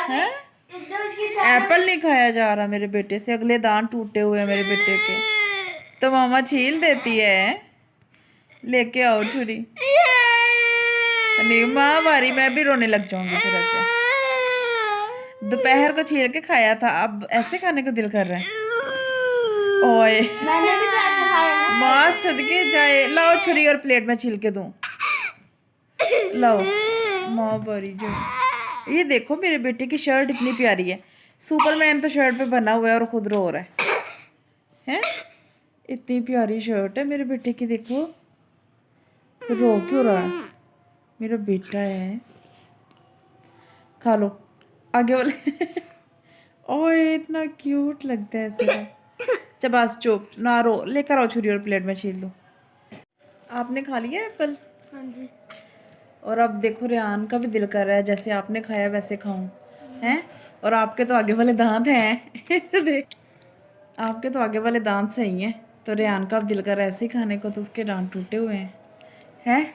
हैं? एप्पल नहीं खाया जा रहा मेरे बेटे से, अगले दांत टूटे हुए हैं मेरे बेटे के, तो मामा छील देती है। लेके आओ छुरी। नहीं माँ बारी, मैं भी रोने लग जाऊंगी फिर ऐसे। दोपहर को छील के खाया था, अब ऐसे खाने को दिल कर रहा है। ओए मैंने भी तो ऐसा खाया ना। माँ सदके जाए, लाओ छुरी और प्लेट में छील के दूं। लाओ माँ बारी जो। ये देखो मेरे बेटे की शर्ट इतनी प्यारी है, सुपरमैन तो शर्ट पे बना हुआ है और खुद रो रहा है। इतनी प्यारी शर्ट है मेरे बेटे की, देखो रो क्यों रहा है। मेरा बेटा है। खा लो आगे वाले। ओए इतना क्यूट लगता है ऐसे। चबास चुप ना रो, लेकर आओ छुरी और प्लेट में छील लो। आपने खा लिया एप्पल? हाँ जी। और अब देखो रेहान का भी दिल कर रहा है जैसे आपने खाया वैसे खाऊं, हैं? और आपके तो आगे वाले दांत हैं। देख आपके तो आगे वाले दांत सही हैं, तो रेहान का अब दिल कर रहा है ऐसे ही खाने को, तो उसके दांत टूटे हुए हैं।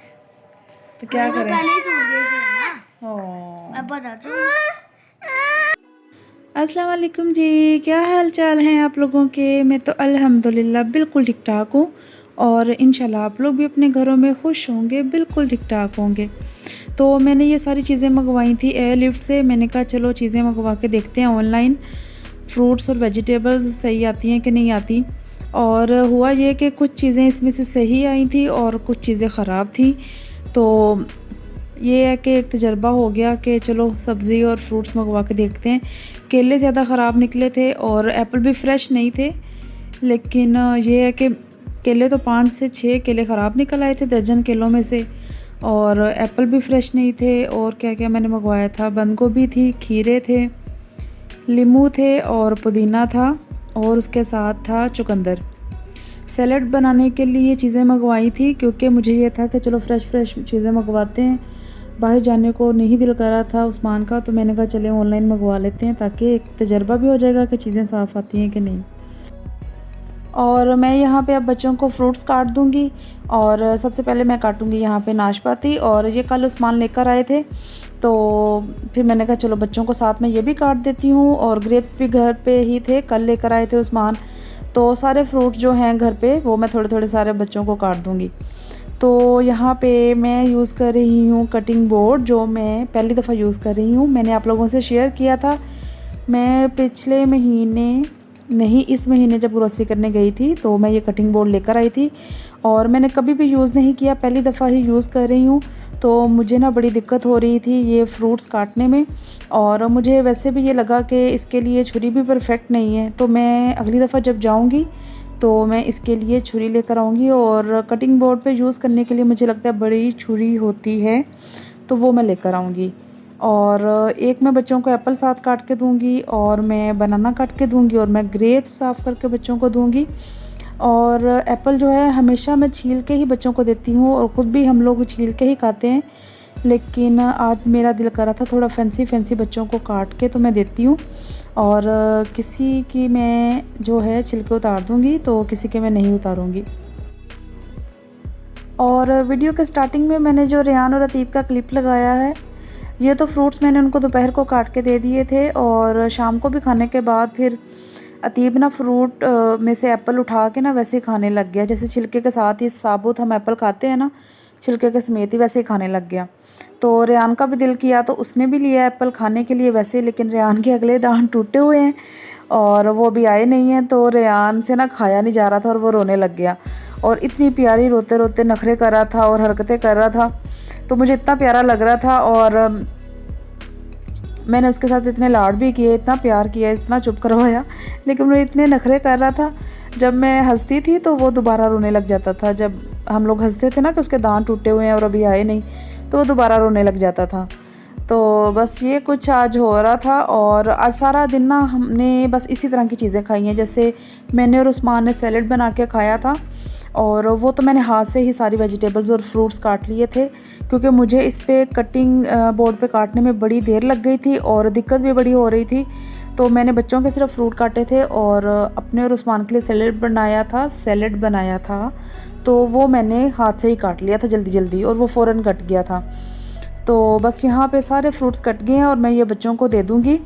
तो क्या करें? पहले ही टूट गए थे ना। ओह मैं बताती हूँ। अस्सलाम वालेकुम जी, क्या हाल चाल हैं आप लोगों के? मैं तो अल्हम्दुलिल्लाह बिल्कुल ठीक ठाक हूँ, और इंशाल्लाह आप लोग भी अपने घरों में खुश होंगे, बिल्कुल ठीक ठाक होंगे। तो मैंने ये सारी चीज़ें मंगवाई थी एयरलिफ्ट से। मैंने कहा चलो चीज़ें मंगवा के देखते हैं ऑनलाइन, फ्रूट्स और वेजिटेबल्स सही आती हैं कि नहीं आती। और हुआ ये कि कुछ चीज़ें इसमें से सही आई थी और कुछ चीज़ें ख़राब थी। तो ये है कि एक तजर्बा हो गया कि चलो सब्ज़ी और फ्रूट्स मंगवा के देखते हैं। केले ज़्यादा ख़राब निकले थे और एप्पल भी फ्रेश नहीं थे, लेकिन ये है कि केले तो 5 से 6 केले ख़राब निकल आए थे दर्जन केलों में से, और एप्पल भी फ्रेश नहीं थे। और क्या क्या मैंने मंगवाया था, बंद गोभी थी, खीरे थे, लीमू थे और पुदीना था, और उसके साथ था चुकंदर। सैलड बनाने के लिए चीज़ें मंगवाई थी, क्योंकि मुझे ये था कि चलो फ़्रेश चीज़ें मंगवाते हैं, बाहर जाने को नहीं दिल कर रहा था उस्मान का। तो मैंने कहा चले ऑनलाइन मंगवा लेते हैं, ताकि एक तजर्बा भी हो जाएगा कि चीज़ें साफ़ आती हैं कि नहीं। और मैं यहाँ पे अब बच्चों को फ्रूट्स काट दूँगी, और सबसे पहले मैं काटूँगी यहाँ पे नाशपाती, और ये कल उस्मान लेकर आए थे, तो फिर मैंने कहा चलो बच्चों को साथ में ये भी काट देती हूँ। और ग्रेप्स भी घर पे ही थे, कल लेकर आए थे उस्मान, तो सारे फ्रूट जो हैं घर पे वो मैं थोड़े थोड़े सारे बच्चों को काट दूँगी। तो यहाँ पे मैं यूज़ कर रही हूँ कटिंग बोर्ड, जो मैं पहली दफ़ा यूज़ कर रही हूँ। मैंने आप लोगों से शेयर किया था, मैं पिछले महीने नहीं इस महीने जब ग्रोसरी करने गई थी तो मैं ये कटिंग बोर्ड लेकर आई थी, और मैंने कभी भी यूज़ नहीं किया, पहली दफ़ा ही यूज़ कर रही हूँ। तो मुझे ना बड़ी दिक्कत हो रही थी ये फ्रूट्स काटने में, और मुझे वैसे भी ये लगा कि इसके लिए छुरी भी परफेक्ट नहीं है। तो मैं अगली दफ़ा जब जाऊँगी तो मैं इसके लिए छुरी लेकर आऊँगी, और कटिंग बोर्ड पे यूज़ करने के लिए मुझे लगता है बड़ी छुरी होती है, तो वो मैं लेकर आऊँगी। और एक मैं बच्चों को एप्पल साथ काट के दूँगी, और मैं बनाना काट के दूँगी, और मैं ग्रेप्स साफ़ करके बच्चों को दूँगी। और एप्पल जो है हमेशा मैं छील के ही बच्चों को देती हूँ, और ख़ुद भी हम लोग छील के ही खाते हैं, लेकिन आज मेरा दिल कर रहा था थोड़ा फैंसी बच्चों को काट के तो मैं देती हूँ। और किसी की मैं जो है छिलके उतार दूँगी, तो किसी के मैं नहीं उतारूँगी। और वीडियो के स्टार्टिंग में मैंने जो रेहान और अतीब का क्लिप लगाया है, ये तो फ्रूट्स मैंने उनको दोपहर को काट के दे दिए थे, और शाम को भी खाने के बाद फिर अतीब ना फ्रूट में से एप्पल उठा के ना वैसे ही खाने लग गया, जैसे छिलके के साथ ही साबुत हम एप्पल खाते हैं ना, छिलके के समेत ही वैसे ही खाने लग गया। तो रेहान का भी दिल किया तो उसने भी लिया एप्पल खाने के लिए वैसे, लेकिन रेहान के अगले दांत टूटे हुए हैं और वो भी आए नहीं हैं, तो रेहान से ना खाया नहीं जा रहा था और वो रोने लग गया। और इतनी प्यारी रोते रोते नखरे कर रहा था और हरकतें कर रहा था, तो मुझे इतना प्यारा लग रहा था। और मैंने उसके साथ इतने लाड भी किए, इतना प्यार किया, इतना चुप करवाया, लेकिन वो इतने नखरे कर रहा था। जब मैं हंसती थी तो वो दोबारा रोने लग जाता था। जब हम लोग हंसते थे ना कि उसके दांत टूटे हुए हैं और अभी आए नहीं, तो वो दोबारा रोने लग जाता था। तो बस ये कुछ आज हो रहा था, और आज सारा दिन ना हमने बस इसी तरह की चीज़ें खाई हैं। जैसे मैंने और उस्मान ने सैलेड बना के खाया था, और वो तो मैंने हाथ से ही सारी वेजिटेबल्स और फ्रूट्स काट लिए थे, क्योंकि मुझे इस पे कटिंग बोर्ड पे काटने में बड़ी देर लग गई थी और दिक्कत भी बड़ी हो रही थी। तो मैंने बच्चों के सिर्फ फ्रूट काटे थे और अपने और उस्मान के लिए सैलेड बनाया था, तो वो मैंने हाथ से ही काट लिया था जल्दी जल्दी, और वो फ़ौरन कट गया था। तो बस यहाँ पे सारे फ्रूट्स कट गए हैं और मैं ये बच्चों को दे दूँगी।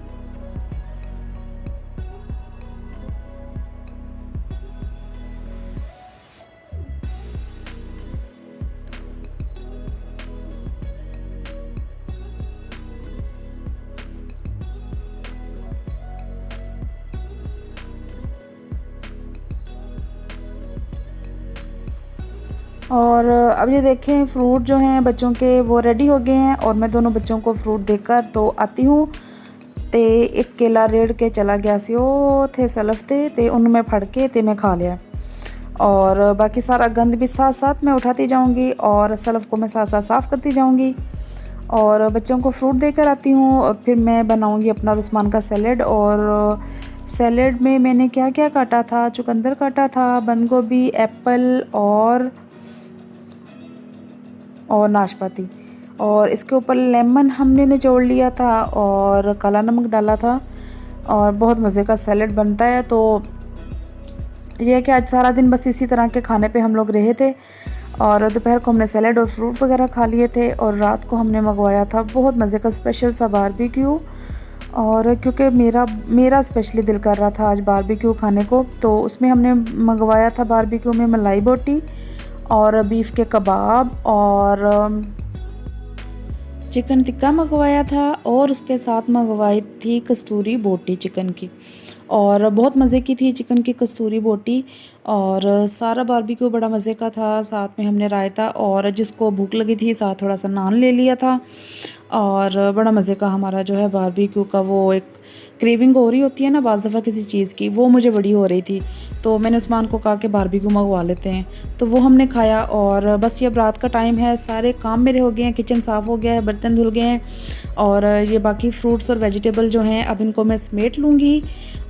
और अब ये देखें फ्रूट जो हैं बच्चों के वो रेडी हो गए हैं और मैं दोनों बच्चों को फ्रूट देकर तो आती हूँ। ते एक केला रेड़ के चला गया सी वो थे सलफते ते उन मैं फड़ के ते मैं खा लिया और बाकी सारा गंद भी साथ साथ मैं उठाती जाऊँगी और सलफ को मैं साथ साथ साफ़ करती जाऊँगी और बच्चों को फ्रूट देकर आती हूँ। और फिर मैं बनाऊँगी अपना और उस्मान का सैलेड। और सैलेड में मैंने क्या क्या काटा था, चुकंदर काटा था, बंद गोभी, एप्पल और नाशपाती और इसके ऊपर लेमन हमने निचोड़ लिया था और काला नमक डाला था और बहुत मज़े का सैलेड बनता है। तो ये है कि आज सारा दिन बस इसी तरह के खाने पे हम लोग रहे थे और दोपहर को हमने सैलेड और फ्रूट वगैरह खा लिए थे और रात को हमने मंगवाया था बहुत मज़े का स्पेशल सा बारबेक्यू। और क्योंकि मेरा स्पेशली दिल कर रहा था आज बारबेक्यू खाने को, तो उसमें हमने मंगवाया था बारबेक्यू में मलाई बोटी और बीफ के कबाब और चिकन टिक्का मंगवाया था और उसके साथ मंगवाई थी कस्तूरी बोटी चिकन की और बहुत मज़े की थी चिकन की कस्तूरी बोटी। और सारा बारबेक्यू बड़ा मज़े का था। साथ में हमने रायता और जिसको भूख लगी थी साथ थोड़ा सा नान ले लिया था और बड़ा मज़े का हमारा जो है बारबेक्यू का वो एक क्रेविंग हो रही होती है ना बाज़ दफ़ा किसी चीज़ की, वो मुझे बड़ी हो रही थी। तो मैंने उस्मान को कहा कि बारबेक्यू मंगवा लेते हैं, तो वो हमने खाया। और बस ये अब रात का टाइम है, सारे काम मेरे हो गए हैं, किचन साफ़ हो गया है, बर्तन धुल गए हैं और ये बाकी फ्रूट्स और वेजिटेबल जो हैं अब इनको मैं समेट लूँगी।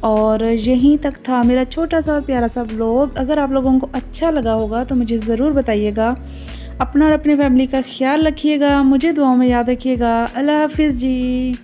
और यहीं तक था मेरा छोटा सा और प्यारा सा व्लॉग। अगर आप लोगों को अच्छा लगा होगा तो मुझे ज़रूर बताइएगा। अपना और अपने फैमिली का ख्याल रखिएगा, मुझे दुआओं में याद रखिएगा। अल्लाह हाफ़िज़ जी।